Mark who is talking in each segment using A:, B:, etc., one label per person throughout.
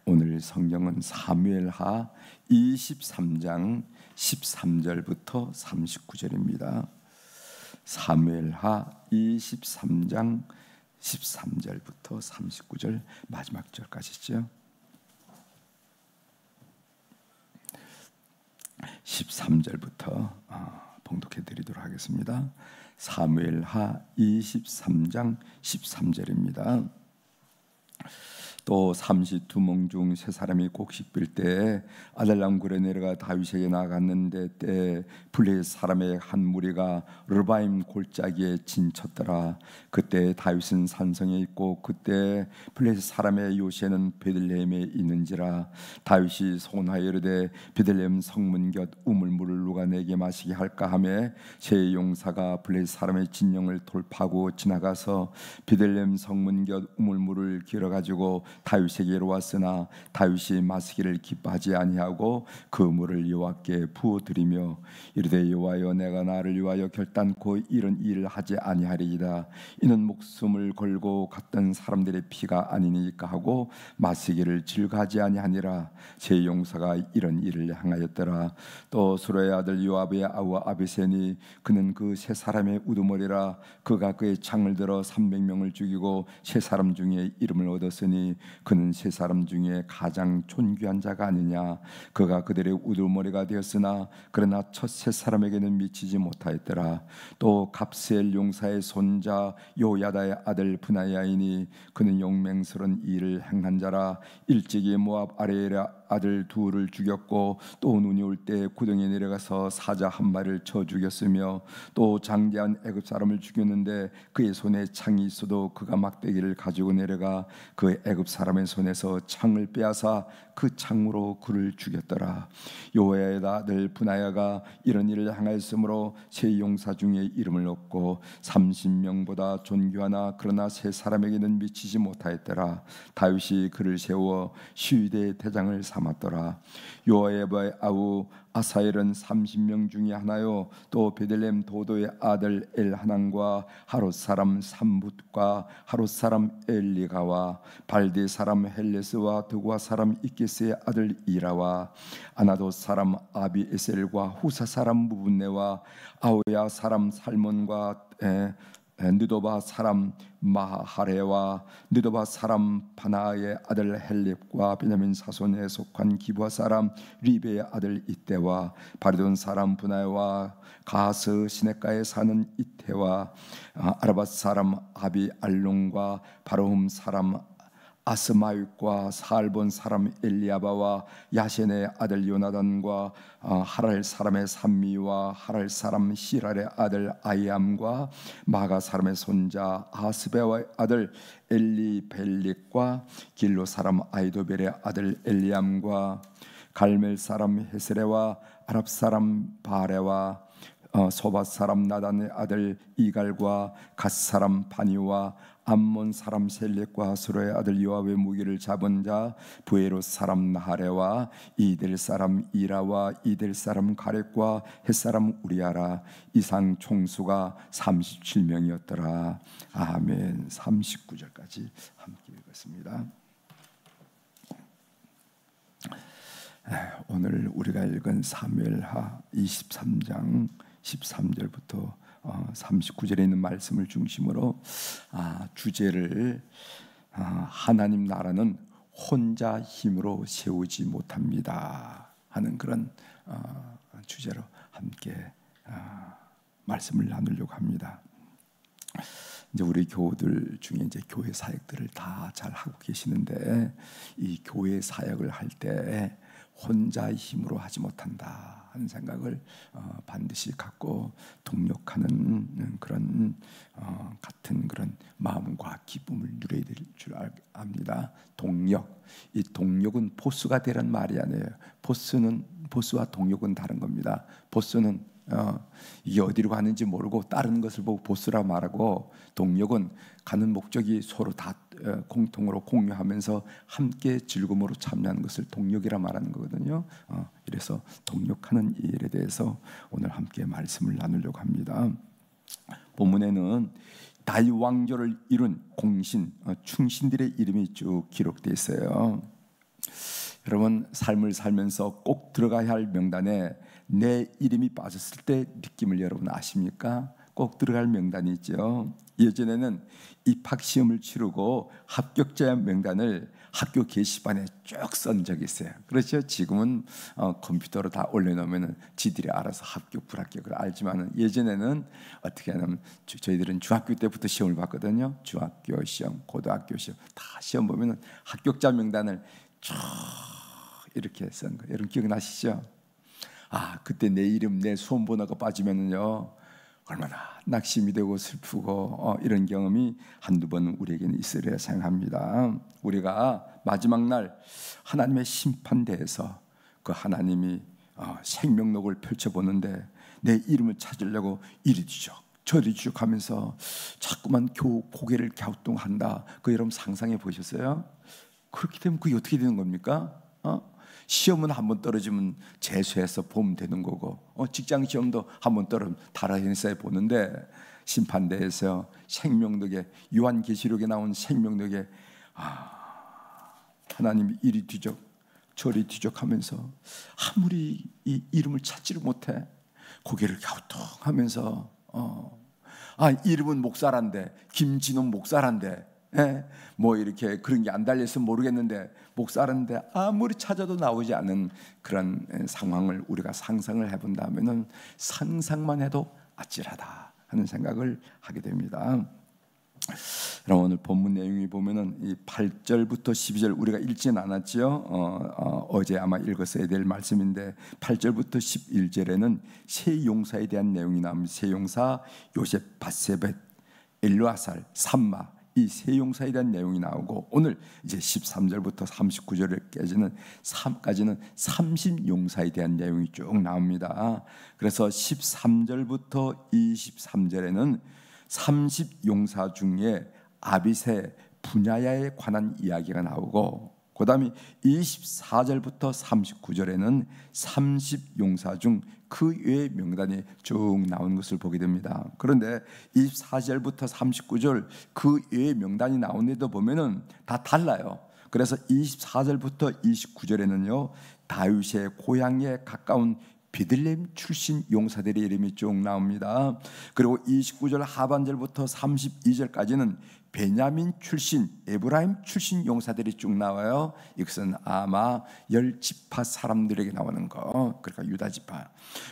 A: 오늘 성경은 사무엘하 23장 13절부터 39절입니다. 사무엘하 23장 13절부터 39절 마지막 절까지죠. 13절부터 봉독해 드리도록 하겠습니다. 사무엘하 23장 13절입니다. 또 32몽 중 세 사람이 곡식 빌 때에 아달람 굴에 내려가 다윗에게 나갔는데 때에 블레셋 사람의 한 무리가 르바임 골짜기에 진쳤더라. 그때 다윗은 산성에 있고 그때 블레셋 사람의 요새는 베들레헴에 있는지라. 다윗이 소원하여 이르되 베들레헴 성문 곁 우물물을 누가 내게 마시게 할까 하매 제 용사가 블레셋 사람의 진영을 돌파하고 지나가서 베들레헴 성문 곁 우물물을 길어 가지고 다윗에게로 왔으나 다윗이 마시기를 기뻐하지 아니하고 그 물을 여호와께 부어드리며 이르되 여호와여 내가 나를 위하여 결단코 이런 일을 하지 아니하리이다. 이는 목숨을 걸고 갔던 사람들의 피가 아니니까 하고 마시기를 즐거하지 아니하니라. 제 용사가 이런 일을 행하였더라. 또 수레의 아들 요압의 아우 아비세니 그는 그 세 사람의 우두머리라. 그가 그의 창을 들어 300명을 죽이고 세 사람 중에 이름을 얻었으니 그는 세 사람 중에 가장 존귀한 자가 아니냐. 그가 그들의 우두머리가 되었으나 그러나 첫 세 사람에게는 미치지 못하였더라. 또 갑스엘 용사의 손자 요야다의 아들 브나야이니 그는 용맹스러운 일을 행한 자라. 일찍이 모압 아레엘의 아들 둘을 죽였고 또 눈이 올 때 구덩이에 내려가서 사자 한 마리를 쳐 죽였으며 또 장대한 애굽 사람을 죽였는데 그의 손에 창이 있어도 그가 막대기를 가지고 내려가 그 애굽 사람의 손에서 창을 빼앗아 그 창으로 그를 죽였더라. 요야의 아들 브나야가 이런 일을 행하였으므로 세 용사 중에 이름을 얻고 30명보다 존귀하나 그러나 세 사람에게는 미치지 못하였더라. 다윗이 그를 세워 시위대의 대장을 삼았더라. 요아의 아우 아사엘은 30명 중에 하나요. 또 베들레헴 도도의 아들 엘하난과 하롯 사람 삼붓과 하롯 사람 엘리가와 발디 사람 헬레스와 드고아 사람 이게스의 아들 이라와 아나도 사람 아비에셀과 후사 사람 무분네와 아오야 사람 살몬과 느도바 사람 마하레와 느도바 사람 바나의 아들 헬립과 베냐민 사손에 속한 기브아 사람 리베의 아들 이때와 바리돈 사람 분하와 가스 시내가에 사는 이태와 아라밧 사람 아비 알롱과 바로흠 사람 아스마윗과 사알본 사람 엘리아바와 야센의 아들 요나단과 하랄 사람의 삼미와 하랄 사람 시랄의 아들 아이암과 마가 사람의 손자 아스베와의 아들 엘리벨릭과 길로 사람 아이도벨의 아들 엘리암과 갈멜 사람 헤스레와 아랍 사람 바레와 소밧 사람 나단의 아들 이갈과 갓 사람 바니와 암몬 사람 셀렉과 수로의 아들 요압의 무기를 잡은 자 부에롯 사람 나하레와 이델 사람 이라와 이델 사람 가렉과 헷 사람 우리아라. 이상 총수가 37명이었더라. 아멘. 39절까지 함께 읽었습니다. 오늘 우리가 읽은 사무엘하 23장 13절부터 39절에 있는 말씀을 중심으로 주제를 하나님 나라는 혼자 힘으로 세우지 못합니다 하는 그런 주제로 함께 말씀을 나누려고 합니다. 이제 우리 교우들 중에 이제 교회 사역들을 다 잘 하고 계시는데 이 교회 사역을 할 때 혼자 힘으로 하지 못한다 하는 생각을 반드시 갖고 동력하는 그런 같은 그런 마음과 기쁨을 누려야 될 줄 압니다. 동력, 이 동력은 보스가 되란 말이 아니에요. 보스와 동력은 다른 겁니다. 보스는 이게 어디로 가는지 모르고 다른 것을 보고 보스라 말하고, 동력은 가는 목적이 서로 다 공통으로 공유하면서 함께 즐거움으로 참여하는 것을 동력이라 말하는 거거든요. 이래서 동력하는 이 일에 대해서 오늘 함께 말씀을 나누려고 합니다. 본문에는 다윗 왕조를 이룬 공신, 충신들의 이름이 쭉 기록되어 있어요. 여러분 삶을 살면서 꼭 들어가야 할 명단에 내 이름이 빠졌을 때 느낌을 여러분 아십니까? 꼭 들어갈 명단이 있죠. 예전에는 입학시험을 치르고 합격자 명단을 학교 게시판에 쭉 쓴 적이 있어요. 그렇죠? 지금은 컴퓨터로 다 올려놓으면 지들이 알아서 합격 불합격을 알지만 예전에는 어떻게 하냐면 저희들은 중학교 때부터 시험을 봤거든요. 중학교 시험, 고등학교 시험 다 시험 보면은 합격자 명단을 쭉 이렇게 쓴 거예요. 여러분 기억나시죠? 그때 내 이름, 내 수험번호가 빠지면은요 얼마나 낙심이 되고 슬프고 이런 경험이 한두 번 우리에게는 있으리라 생각합니다. 우리가 마지막 날 하나님의 심판대에서 그 하나님이 생명록을 펼쳐보는데 내 이름을 찾으려고 이리 뒤적 저리 뒤적 하면서 자꾸만 고개를 갸우뚱한다. 그 여러분 상상해 보셨어요? 그렇게 되면 그게 어떻게 되는 겁니까? 시험은 한번 떨어지면 재수해서 보면 되는 거고 직장 시험도 한번 떨어지면 달아해서 보는데 심판대에서 생명록에 요한계시록에 나온 생명록에 하나님이 이리 뒤적 저리 뒤적하면서 아무리 이 이름을 찾지를 못해 고개를 갸우뚱하면서 이름은 목사란데 김진원 목사란데 뭐 이렇게 그런 게 안 달려서 모르겠는데 목사라는데 아무리 찾아도 나오지 않는 그런 상황을 우리가 상상을 해본다면은 상상만 해도 아찔하다 하는 생각을 하게 됩니다. 여러분 오늘 본문 내용이 보면은 이 8절부터 12절 우리가 읽지는 않았지요. 어제 아마 읽었어야 될 말씀인데 8절부터 11절에는 세 용사에 대한 내용이 나옵니다. 세 용사 요셉, 밧세벳, 엘르아살, 삼마 이 세 용사에 대한 내용이 나오고 오늘 이제 13절부터 39절까지는 30용사에 대한 내용이 쭉 나옵니다. 그래서 13절부터 23절에는 30용사 중에 아비새 분야야에 관한 이야기가 나오고 그 다음에 24절부터 39절에는 30용사 중 그 외의 명단이 쭉 나오는 것을 보게 됩니다. 그런데 24절부터 39절 그 외의 명단이 나오는데도 보면은 다 달라요. 그래서 24절부터 29절에는요 다윗의 고향에 가까운 베들레헴 출신 용사들의 이름이 쭉 나옵니다. 그리고 29절 하반절부터 32절까지는 베냐민 출신, 에브라임 출신 용사들이 쭉 나와요. 이것은 아마 10지파 사람들에게 나오는 거. 그러니까 유다 지파.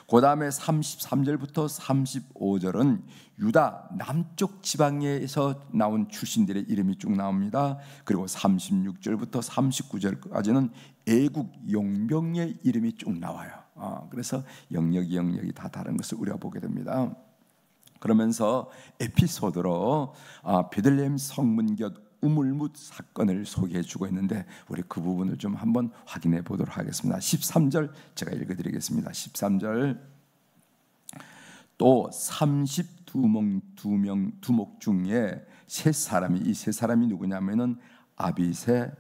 A: 그 다음에 33절부터 35절은 유다 남쪽 지방에서 나온 출신들의 이름이 쭉 나옵니다. 그리고 36절부터 39절까지는 애국 용병의 이름이 쭉 나와요. 그래서 영역이 다 다른 것을 우리가 보게 됩니다. 그러면서 에피소드로 베들레헴 성문 곁 우물뭇 사건을 소개해 주고 있는데 우리 그 부분을 좀 한번 확인해 보도록 하겠습니다. 13절 제가 읽어드리겠습니다. 13절 또 32목 중에 세 사람이 이 세 사람이 누구냐면은 아비새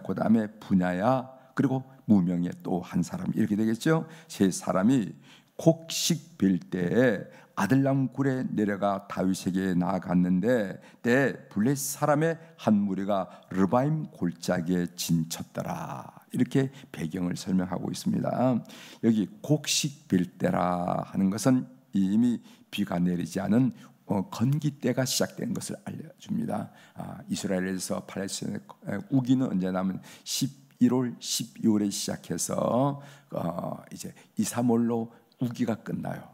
A: 그 다음에 분야야 그리고 무명의 또 한 사람 이렇게 되겠죠. 세 사람이 곡식 빌 때에 아들람 굴에 내려가 다윗에게 나아갔는데 때 블레셋 사람의 한 무리가 르바임 골짜기에 진쳤더라. 이렇게 배경을 설명하고 있습니다. 여기 곡식 빌 때라 하는 것은 이미 비가 내리지 않은 건기 때가 시작된 것을 알려줍니다. 이스라엘에서 팔레스타인의 우기는 언제나 하면 11월, 12월에 시작해서 이제 2, 3월로 우기가 끝나요.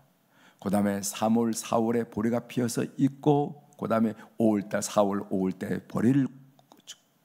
A: 그 다음에 3월, 4월에 보리가 피어서 있고 그 다음에 5월달, 4월, 5월때 보리를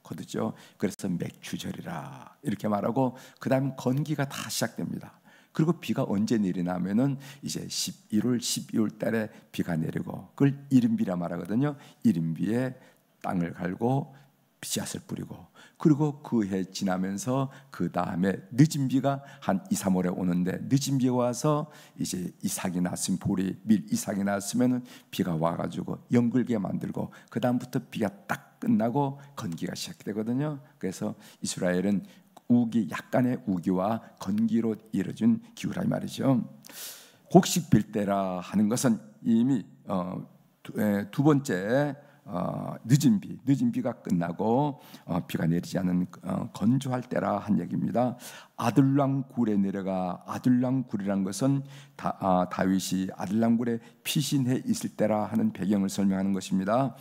A: 거두죠. 그래서 맥추절이라 이렇게 말하고 그 다음 건기가 다 시작됩니다. 그리고 비가 언제 내리나 하면은 이제 11월, 12월 달에 비가 내리고 그걸 이른비라 말하거든요. 이른비에 땅을 갈고 씨앗을 뿌리고 그리고 그 해 지나면서 그 다음에 늦은 비가 한 2, 3월에 오는데 늦은 비가 와서 이제 이삭이 났으면 보리 밀 이삭이 났으면은 비가 와가지고 연글게 만들고 그 다음부터 비가 딱 끝나고 건기가 시작되거든요. 그래서 이스라엘은 우기 약간의 우기와 건기로 이루어진 기후라 말이죠. 곡식 빌 때라 하는 것은 이미 두 번째 늦은 비가 끝나고 비가 내리지 않은 건조할 때라 한 얘기입니다. 아둘람 굴에 내려가, 아둘람 굴이란 것은 다윗이 아둘람 굴에 피신해 있을 때라 하는 배경을 설명하는 것입니다.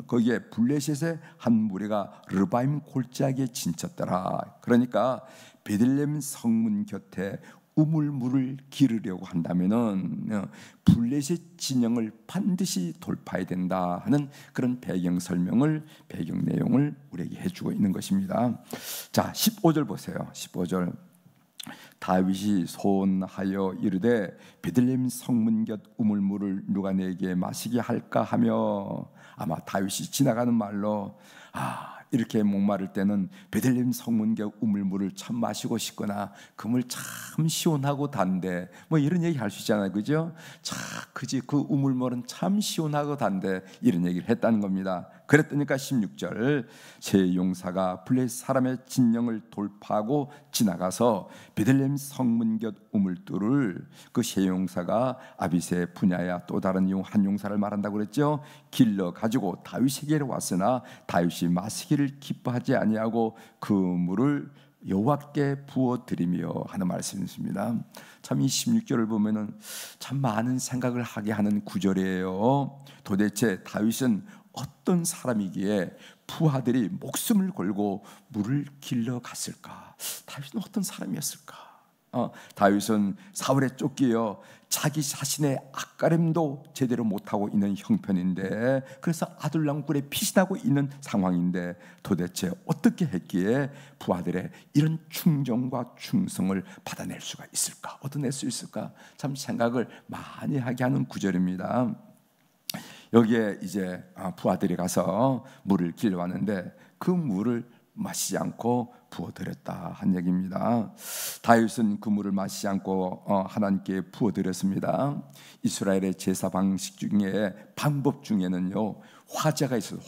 A: 거기에 블레셋의 한 무리가 르바임 골짜기에 진쳤더라. 그러니까 베들레헴 성문 곁에 우물물을 기르려고 한다면은 블레셋 진영을 반드시 돌파해야 된다 하는 그런 배경 내용을 우리에게 해주고 있는 것입니다. 자, 15절 보세요. 15절. 다윗이 소원하여 이르되 베들레헴 성문 곁 우물물을 누가 내게 마시게 할까 하며, 아마 다윗이 지나가는 말로 이렇게 목마를 때는 베들레헴 성문 곁 우물물을 참 마시고 싶거나 그 물 참 시원하고 단데, 뭐 이런 얘기 할 수 있잖아요, 그죠? 그지, 그 우물물은 참 시원하고 단데, 이런 얘기를 했다는 겁니다. 그랬더니까 16절, 새 용사가 블레셋 사람의 진영을 돌파하고 지나가서 베들레헴 성문 곁 우물들을, 그 새 용사가 아비새 분야야 또 다른 한 용사를 말한다고 그랬죠. 길러 가지고 다윗에게로 왔으나 다윗이 마시기를 기뻐하지 아니하고 그 물을 여호와께 부어 드리며 하는 말씀이십니다. 참 이 16절을 보면은 참 많은 생각을 하게 하는 구절이에요. 도대체 다윗은 어떤 사람이기에 부하들이 목숨을 걸고 물을 길러 갔을까? 다윗은 어떤 사람이었을까? 다윗은 사울에 쫓기어 자기 자신의 앞가림도 제대로 못하고 있는 형편인데, 그래서 아둘람 굴에 피신하고 있는 상황인데, 도대체 어떻게 했기에 부하들의 이런 충정과 충성을 받아낼 수가 있을까? 얻어낼 수 있을까? 참 생각을 많이 하게 하는 구절입니다. 여기에 이제 부하들이 가서 물을 길러왔는데 그 물을 마시지 않고 부어드렸다 한 얘기입니다. 다윗은 그 물을 마시지 않고 하나님께 부어드렸습니다. 이스라엘의 제사 방식 중에 방법 중에는요, 화제가 있어요.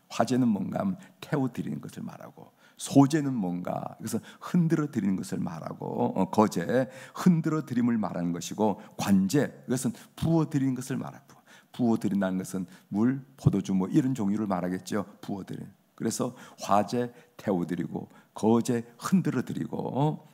A: 화제는 뭔가 하면 태워드리는 것을 말하고, 소제는 뭔가, 그래서 흔들어 드리는 것을 말하고, 거제 흔들어 드림을 말하는 것이고, 관제, 이것은 부어 드리는 것을 말하고, 부어 드린다는 것은 물, 포도주 뭐 이런 종류를 말하겠죠. 부어 드린. 그래서 화제 태워드리고, 거제 흔들어드리고,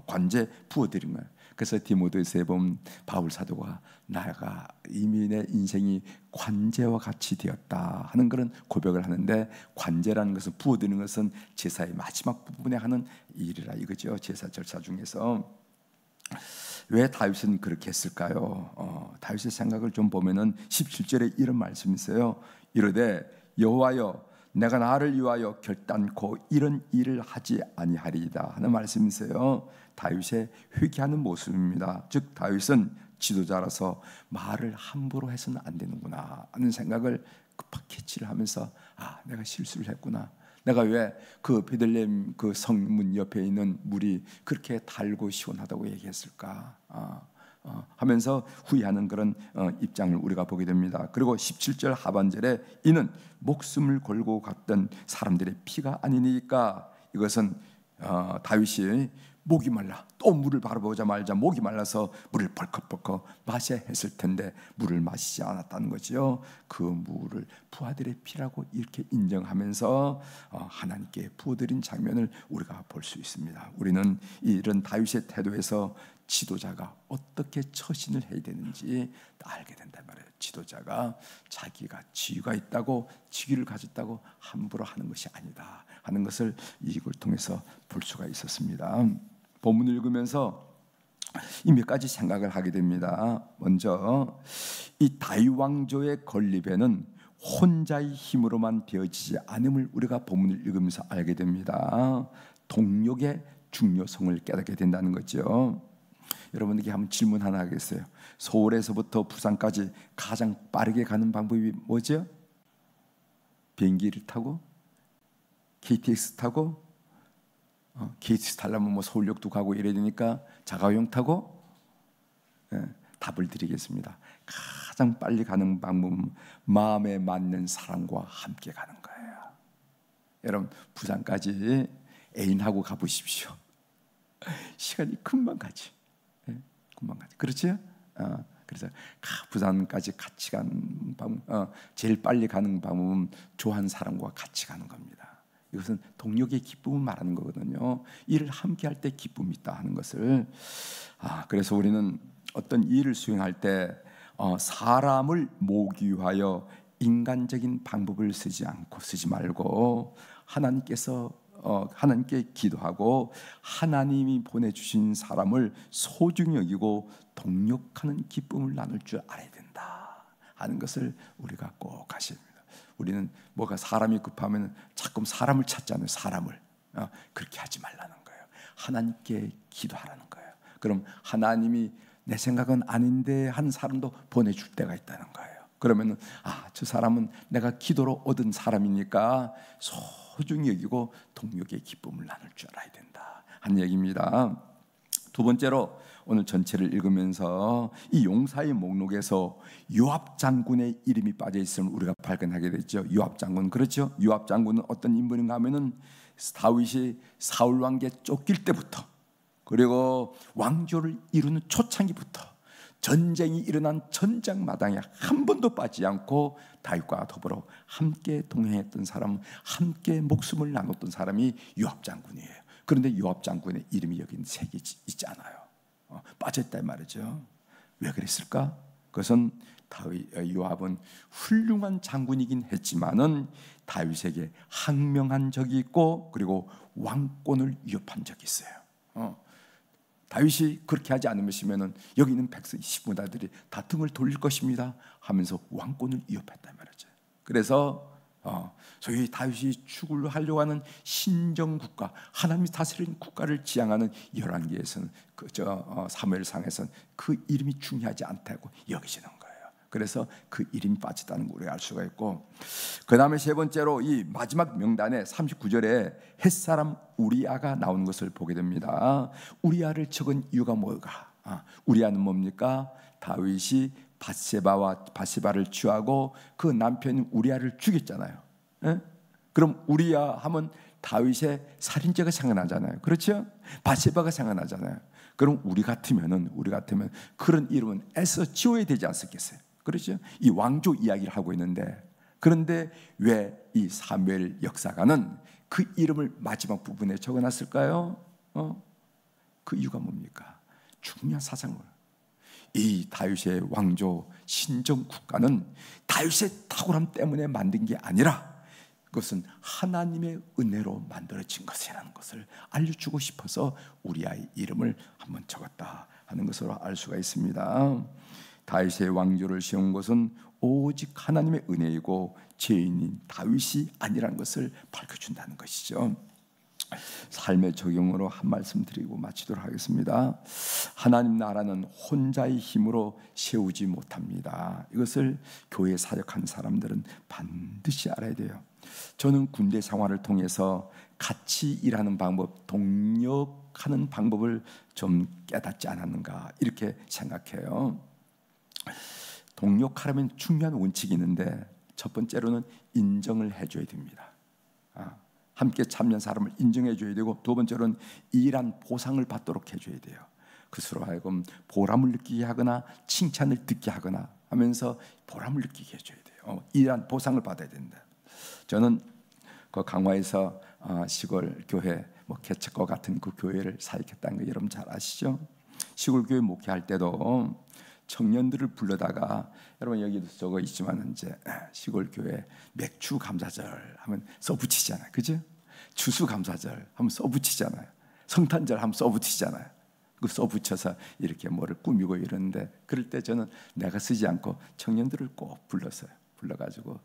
A: 관제 부어드린 거예요. 그래서 디모데후서에 보면 바울 사도가 나가 이미 내 인생이 관제와 같이 되었다 하는 그런 고백을 하는데, 관제라는 것은, 부어드리는 것은 제사의 마지막 부분에 하는 일이라 이거죠. 제사 절차 중에서. 왜 다윗은 그렇게 했을까요? 다윗의 생각을 좀 보면은 17절에 이런 말씀이 있어요. 이르되 여호와여 내가 나를 위하여 결단코 이런 일을 하지 아니하리이다 하는 말씀이 있어요. 다윗의 회개하는 모습입니다. 즉 다윗은 지도자라서 말을 함부로 해서는 안 되는구나 하는 생각을 급하게 캐치를 하면서, 내가 실수를 했구나. 내가 왜 그 베들레헴 그 성문 옆에 있는 물이 그렇게 달고 시원하다고 얘기했을까 하면서 후회하는 그런 입장을 우리가 보게 됩니다. 그리고 17절 하반절에 이는 목숨을 걸고 갔던 사람들의 피가 아니니까, 이것은 다윗이 목이 말라, 또 물을 바라보자마자 목이 말라서 물을 벌컥벌컥 마셔야 했을 텐데 물을 마시지 않았다는 거죠. 그 물을 부하들의 피라고 이렇게 인정하면서 하나님께 부어드린 장면을 우리가 볼 수 있습니다. 우리는 이런 다윗의 태도에서 지도자가 어떻게 처신을 해야 되는지 알게 된단 말이에요. 지도자가 자기가 지위가 있다고, 직위를 가졌다고 함부로 하는 것이 아니다 하는 것을 이걸 통해서 볼 수가 있었습니다. 본문을 읽으면서 이 몇 가지 생각을 하게 됩니다. 먼저 이 다윗 왕조의 건립에는 혼자의 힘으로만 되어지지 않음을 우리가 본문을 읽으면서 알게 됩니다. 동력의 중요성을 깨닫게 된다는 거죠. 여러분에게 한번 질문 하나 하겠어요. 서울에서부터 부산까지 가장 빠르게 가는 방법이 뭐죠? 비행기를 타고? KTX 타고? KTX 타려면 뭐 서울역도 가고 이래야 되니까 자가용 타고? 답을 드리겠습니다. 가장 빨리 가는 방법은 마음에 맞는 사람과 함께 가는 거예요. 여러분 부산까지 애인하고 가보십시오. 시간이 금방 가지. 금방 가지. 그렇죠? 그래서 부산까지 같이 가는 방법, 제일 빨리 가는 방법은 좋아하는 사람과 같이 가는 겁니다. 이것은 동력의 기쁨을 말하는 거거든요. 일을 함께 할 때 기쁨이 있다 하는 것을. 그래서 우리는 어떤 일을 수행할 때 사람을 모으기 위하여 인간적인 방법을 쓰지 말고 하나님께 기도하고 하나님이 보내주신 사람을 소중히 여기고 동력하는 기쁨을 나눌 줄 알아야 된다 하는 것을 우리가 꼭 하셔야 됩니다. 우리는 뭐가 사람이 급하면 자꾸 사람을 찾잖아요. 사람을. 그렇게 하지 말라는 거예요. 하나님께 기도하라는 거예요. 그럼 하나님이 내 생각은 아닌데 한 사람도 보내줄 때가 있다는 거예요. 그러면은 저 사람은 내가 기도로 얻은 사람이니까 소중히 여기고 동력의 기쁨을 나눌 줄 알아야 된다 하는 얘기입니다. 두 번째로 오늘 전체를 읽으면서 이 용사의 목록에서 요압 장군의 이름이 빠져 있음을 우리가 발견하게 됐죠. 요압 장군, 그렇죠? 요압 장군은 어떤 인물인가 하면은 다윗이 사울 왕께 쫓길 때부터, 그리고 왕조를 이루는 초창기부터 전쟁이 일어난 전장마당에 한 번도 빠지지 않고 다윗과 더불어 함께 동행했던 사람, 함께 목숨을 나눴던 사람이 요압 장군이에요. 그런데 요압 장군의 이름이 여기 새겨 있지 않아요. 빠졌다 말이죠. 왜 그랬을까? 그것은 요압은 훌륭한 장군이긴 했지만은 다윗에게 항명한 적이 있고, 그리고 왕권을 위협한 적이 있어요. 다윗이 그렇게 하지 않으면은 여기 있는 백성 시부나들이 다 등을 돌릴 것입니다 하면서 왕권을 위협했단 말이죠. 그래서 소위 다윗이 축을 하려고 하는 신정국가, 하나님이 다스리는 국가를 지향하는 열왕기에서는 사무엘상에서는 그 이름이 중요하지 않다고 여기시는 거예요. 그래서 그 이름이 빠졌다는 걸 우리가 알 수가 있고, 그 다음에 세 번째로 이 마지막 명단에 39절에 햇사람 우리아가 나오는 것을 보게 됩니다. 우리아를 적은 이유가 뭘까? 우리아는 뭡니까? 다윗이 바세바를 취하고 그 남편 우리아를 죽였잖아요. 그럼 우리아 하면 다윗의 살인죄가 생각나잖아요. 그렇죠? 바세바가 생각나잖아요. 그럼 우리 같으면 그런 이름은 애써 지워야 되지 않겠어요? 그렇죠? 이 왕조 이야기를 하고 있는데, 그런데 왜 이 사무엘 역사가는 그 이름을 마지막 부분에 적어놨을까요? 그 이유가 뭡니까? 중요한 사상을, 이 다윗의 왕조 신정 국가는 다윗의 탁월함 때문에 만든 게 아니라 그것은 하나님의 은혜로 만들어진 것이라는 것을 알려주고 싶어서 우리아의 이름을 한번 적었다 하는 것으로 알 수가 있습니다. 다윗의 왕조를 세운 것은 오직 하나님의 은혜이고 죄인인 다윗이 아니라는 것을 밝혀준다는 것이죠. 삶의 적용으로 한 말씀 드리고 마치도록 하겠습니다. 하나님 나라는 혼자의 힘으로 세우지 못합니다. 이것을 교회 사역한 사람들은 반드시 알아야 돼요. 저는 군대 생활을 통해서 같이 일하는 방법, 동력하는 방법을 좀 깨닫지 않았는가 이렇게 생각해요. 동력하려면 중요한 원칙이 있는데, 첫 번째로는 인정을 해줘야 됩니다. 함께 참여한 사람을 인정해줘야 되고, 두 번째로는 일한 보상을 받도록 해줘야 돼요. 그것으로 하여금 보람을 느끼게 하거나 칭찬을 듣게 하거나 하면서 보람을 느끼게 해줘야 돼요. 일한 보상을 받아야 된다. 저는 그 강화에서 시골 교회 개척과 같은 그 교회를 사역했다는 거 여러분 잘 아시죠? 시골 교회 목회할 때도 청년들을 불러다가, 여러분 여기도 적어 있지만 이제 시골 교회 맥주 감사절 하면 써붙이잖아요, 그죠? 추수 감사절 하면 써붙이잖아요. 성탄절 하면 써붙이잖아요. 그 써붙여서 이렇게 뭐를 꾸미고 이러는데, 그럴 때 저는 내가 쓰지 않고 청년들을 꼭 불러가지고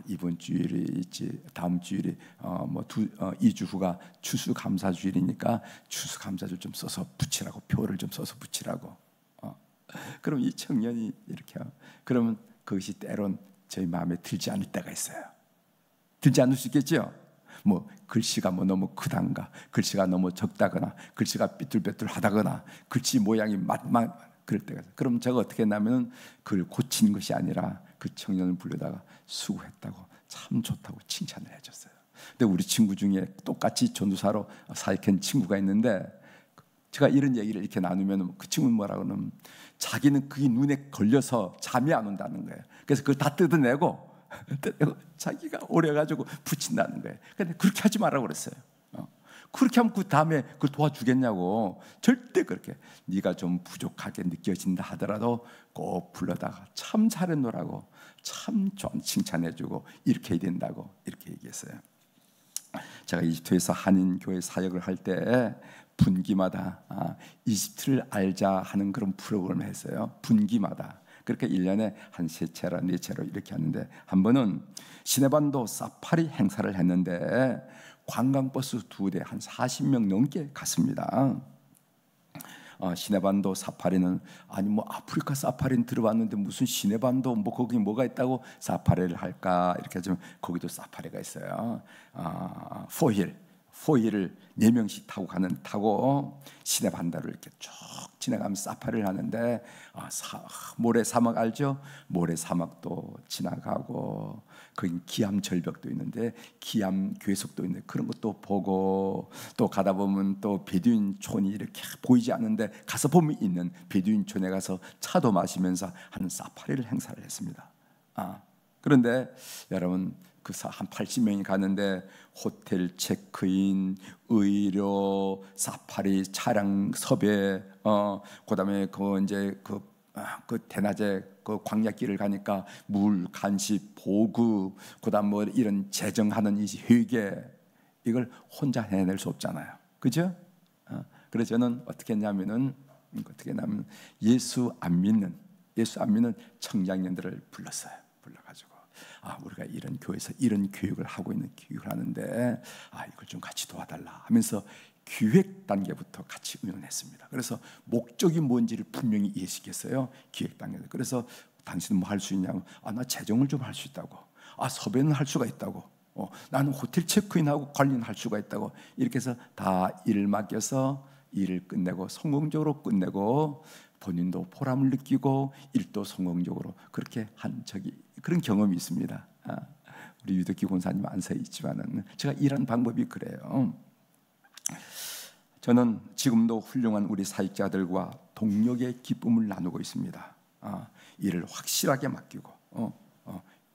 A: 이번 주일이 있지, 다음 주일이 2주 후가 추수 감사주일이니까 추수 감사절 좀 써서 붙이라고, 표를 좀 써서 붙이라고. 그럼 이 청년이 이렇게 그러면 그것이 때론 저희 마음에 들지 않을 때가 있어요. 들지 않을 수 있겠죠? 글씨가 너무 크단가, 글씨가 너무 적다거나, 글씨가 삐뚤빼뚤하다거나, 글씨 모양이 그럴 때가 있어요. 그럼 제가 어떻게 했냐면 그걸 고치는 것이 아니라 그 청년을 불러다가 수고했다고, 참 좋다고 칭찬을 해줬어요. 근데 우리 친구 중에 똑같이 전도사로 사역한 친구가 있는데, 제가 이런 얘기를 이렇게 나누면 그 친구는 뭐라고 하면 자기는 그게 눈에 걸려서 잠이 안 온다는 거예요. 그래서 그걸 다 뜯어내고 자기가 오래가지고 붙인다는 거예요. 근데 그렇게 하지 말라고 그랬어요. 그렇게 하면 그 다음에 그걸 도와주겠냐고. 절대 그렇게. 네가 좀 부족하게 느껴진다 하더라도 꼭 불러다가 참 잘했노라고 참 좀 칭찬해주고 이렇게 해야 된다고 이렇게 얘기했어요. 제가 이집트에서 한인교회 사역을 할 때 분기마다 이집트를 알자 하는 그런 프로그램을 했어요. 분기마다. 그렇게 1년에 한 3차로 4차로 이렇게 하는데, 한 번은 시내반도 사파리 행사를 했는데 관광버스 2대 한 40명 넘게 갔습니다. 시내반도 사파리는 아니 뭐 아프리카 사파리는 들어봤는데 무슨 시내반도 뭐 거기 뭐가 있다고 사파리를 할까 이렇게 하지만 거기도 사파리가 있어요. 포힐을 4명씩 타고 시내반도를 이렇게 쭉 지나가면서 사파리를 하는데 모래 사막 알죠? 모래 사막도 지나가고 거기 기암 절벽도 있는데 기암 괴석도 있는데 그런 것도 보고, 또 가다 보면 또 베두인촌이 이렇게 보이지 않는데 가서 보면 있는 베두인촌에 가서 차도 마시면서 하는 사파리를 행사를 했습니다. 그런데 여러분 그 한 80명이 가는데 호텔 체크인, 의료, 사파리 차량 섭외, 그다음에 그 대낮에 그 광야길을 가니까 물, 간식, 보급, 그다음 뭐 이런 재정하는 이 회계, 이걸 혼자 해낼 수 없잖아요, 그죠? 그래서 저는 어떻게 했냐면 예수 안 믿는 청장년들을 불렀어요. 불러가지고 우리가 이런 교회에서 이런 교육을 하고 있는 교육을 하는데 이걸 좀 같이 도와달라 하면서 기획 단계부터 같이 의논했습니다. 그래서 목적이 뭔지를 분명히 이해시켰어요. 기획 단계. 그래서 당신은 뭐 할 수 있냐고. 나 재정을 좀 할 수 있다고. 섭외는 할 수가 있다고. 나는 호텔 체크인하고 관리는 할 수가 있다고. 이렇게 해서 다 일을 맡겨서 일을 끝내고 성공적으로 끝내고 본인도 보람을 느끼고 일도 성공적으로 그렇게 한 그런 경험이 있습니다. 우리 유덕기 권사님 안 서 있지만은 제가 일한 방법이 그래요. 저는 지금도 훌륭한 우리 사역자들과 동력의 기쁨을 나누고 있습니다. 일을 확실하게 맡기고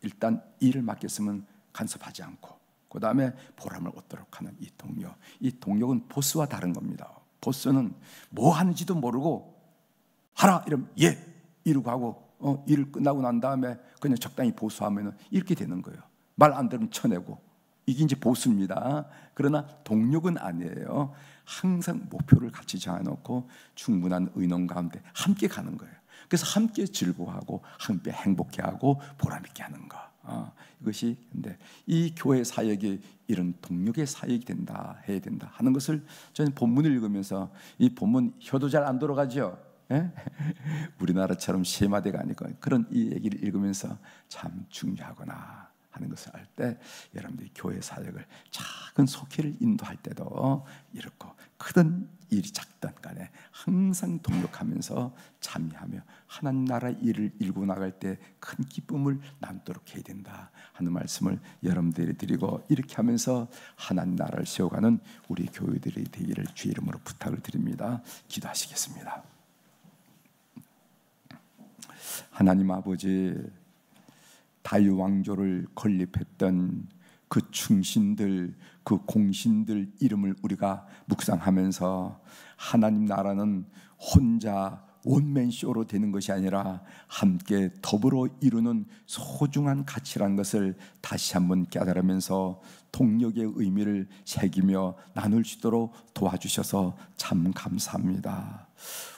A: 일단 일을 맡겼으면 간섭하지 않고 그 다음에 보람을 얻도록 하는 이 동력. 이 동력은 보스와 다른 겁니다. 보스는 뭐 하는지도 모르고 하라 이러면 예 이러고 하고 일을 끝나고 난 다음에 그냥 적당히 보수하면 이렇게 되는 거예요. 말 안 들으면 쳐내고, 이게 이제 보수입니다. 그러나 동력은 아니에요. 항상 목표를 같이 정해놓고 충분한 의논 가운데 함께 가는 거예요. 그래서 함께 즐거워하고 함께 행복해하고 보람있게 하는 거. 이것이 근데 이 교회 사역이 이런 동력의 사역이 된다, 해야 된다 하는 것을 저는 본문을 읽으면서, 이 본문 혀도 잘 안 돌아가죠. 우리나라처럼 세마대가 아니고 그런 이 얘기를 읽으면서 참 중요하구나 하는 것을 알 때, 여러분들이 교회 사역을 작은 속회를 인도할 때도 이렇고 크든 일이 작든 간에 항상 동력하면서 참여하며 하나님 나라 일을 일구 나갈 때 큰 기쁨을 나누도록 해야 된다 하는 말씀을 여러분들이 드리고, 이렇게 하면서 하나님 나라를 세워가는 우리 교회들이 되기를 주의 이름으로 부탁을 드립니다. 기도하시겠습니다. 하나님 아버지, 다윗 왕조를 건립했던 그 충신들, 그 공신들 이름을 우리가 묵상하면서 하나님 나라는 혼자 원맨쇼로 되는 것이 아니라 함께 더불어 이루는 소중한 가치라는 것을 다시 한번 깨달으면서 동력의 의미를 새기며 나눌 수 있도록 도와주셔서 참 감사합니다.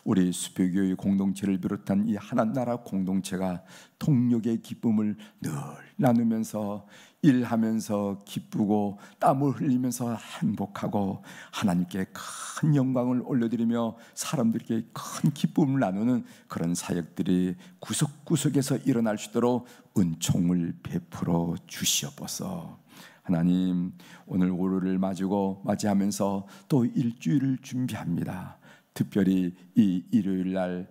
A: 우리 수표교회 공동체를 비롯한 이 하나님 나라 공동체가 동력의 기쁨을 늘 나누면서 일하면서 기쁘고 땀을 흘리면서 행복하고 하나님께 큰 영광을 올려드리며 사람들에게 큰 기쁨을 나누는 그런 사역들이 구석구석에서 일어날 수 있도록 은총을 베풀어 주시옵소서. 하나님, 오늘 월요일을 맞이하면서 또 일주일을 준비합니다. 특별히 이 일요일 날,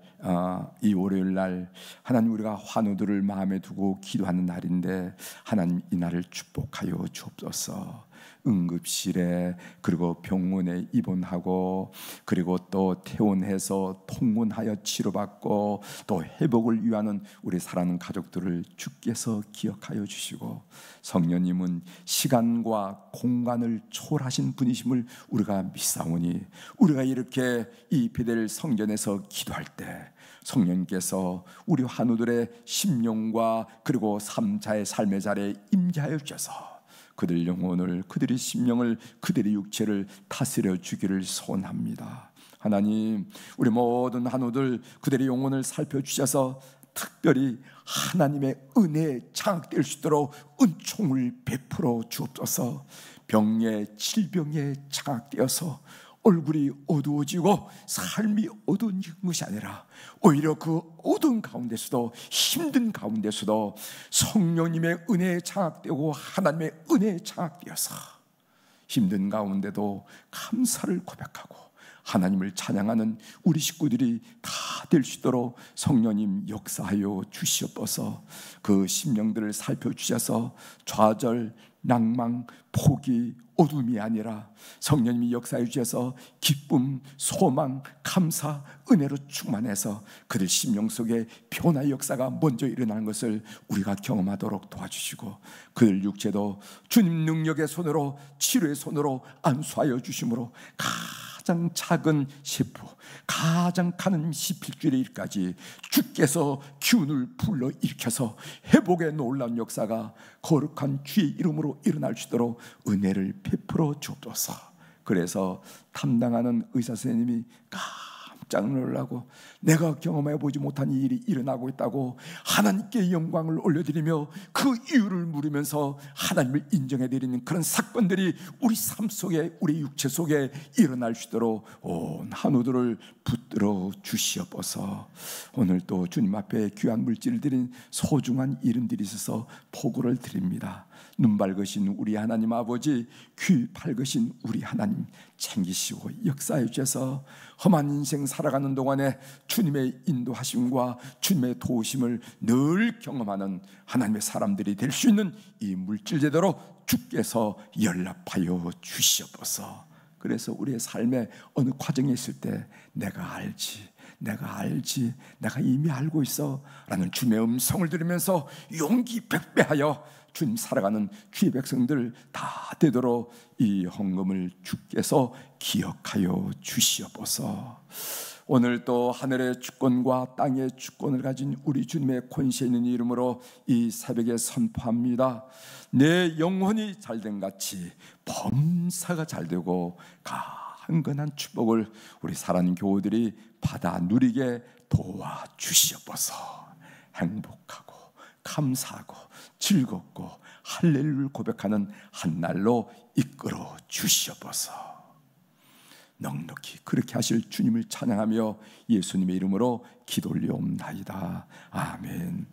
A: 이 월요일 날 하나님, 우리가 환우들을 마음에 두고 기도하는 날인데 하나님 이 날을 축복하여 주옵소서. 응급실에 그리고 병원에 입원하고 그리고 또 퇴원해서 통문하여 치료받고 또 회복을 위하는 우리 사랑하는 가족들을 주께서 기억하여 주시고, 성령님은 시간과 공간을 초월하신 분이심을 우리가 믿사오니 우리가 이렇게 이 베델 성전에서 기도할 때 성령님께서 우리 환우들의 심령과 그리고 3자의 삶의 자리에 임재하여 주셔서 그들 영혼을, 그들의 심령을, 그들의 육체를 다스려 주기를 소원합니다. 하나님, 우리 모든 환우들 그들의 영혼을 살펴주셔서 특별히 하나님의 은혜에 장악될 수 있도록 은총을 베풀어 주옵소서. 병에 질병에 장악되어서 얼굴이 어두워지고 삶이 어두운 것이 아니라 오히려 그 어두운 가운데서도, 힘든 가운데서도 성령님의 은혜에 장악되고 하나님의 은혜에 장악되어서 힘든 가운데도 감사를 고백하고 하나님을 찬양하는 우리 식구들이 다 될 수 있도록 성령님 역사하여 주시옵소서. 그 심령들을 살펴주셔서 좌절, 낭망, 포기, 어둠이 아니라 성령님이 역사해 주셔서 기쁨, 소망, 감사, 은혜로 충만해서 그들 심령 속에 변화의 역사가 먼저 일어나는 것을 우리가 경험하도록 도와주시고, 그들 육체도 주님 능력의 손으로, 치료의 손으로 안수하여 주심으로 가장 작은 세포, 가장 가는 시필줄의 일까지 주께서 기운을 불러 일으켜서 회복의 놀라운 역사가 거룩한 주의 이름으로 일어날 수 있도록 은혜를 베풀어 주옵소서. 그래서 담당하는 의사 선생님이 깜짝 놀라고 내가 경험해 보지 못한 이 일이 일어나고 있다고 하나님께 영광을 올려드리며 그 이유를 물으면서 하나님을 인정해 드리는 그런 사건들이 우리 삶 속에, 우리 육체 속에 일어날 수 있도록 온 한우들을 붙들어 주시옵소서. 오늘 또 주님 앞에 귀한 물질을 드린 소중한 이름들이 있어서 보고를 드립니다. 눈 밝으신 우리 하나님 아버지, 귀 밝으신 우리 하나님 챙기시고 역사해 주셔서 험한 인생 살아가는 동안에 주님의 인도하심과 주님의 도우심을 늘 경험하는 하나님의 사람들이 될 수 있는 이 물질 제대로 주께서 연락하여 주시옵소서. 그래서 우리의 삶의 어느 과정에 있을 때 내가 알지, 내가 이미 알고 있어 라는 주님의 음성을 들으면서 용기 백배하여 주님 살아가는 주의 백성들 다 되도록 이 헌금을 주께서 기억하여 주시옵소서. 오늘 또 하늘의 주권과 땅의 주권을 가진 우리 주님의 권세 있는 이름으로 이 새벽에 선포합니다. 내 영혼이 잘된 같이 범사가 잘되고 강건한 축복을 우리 사랑하는 교우들이 받아 누리게 도와주시옵소서. 행복하고 감사하고 즐겁고 할렐루야 고백하는 한 날로 이끌어 주시옵소서. 넉넉히 그렇게 하실 주님을 찬양하며 예수님의 이름으로 기도 올리옵나이다. 아멘.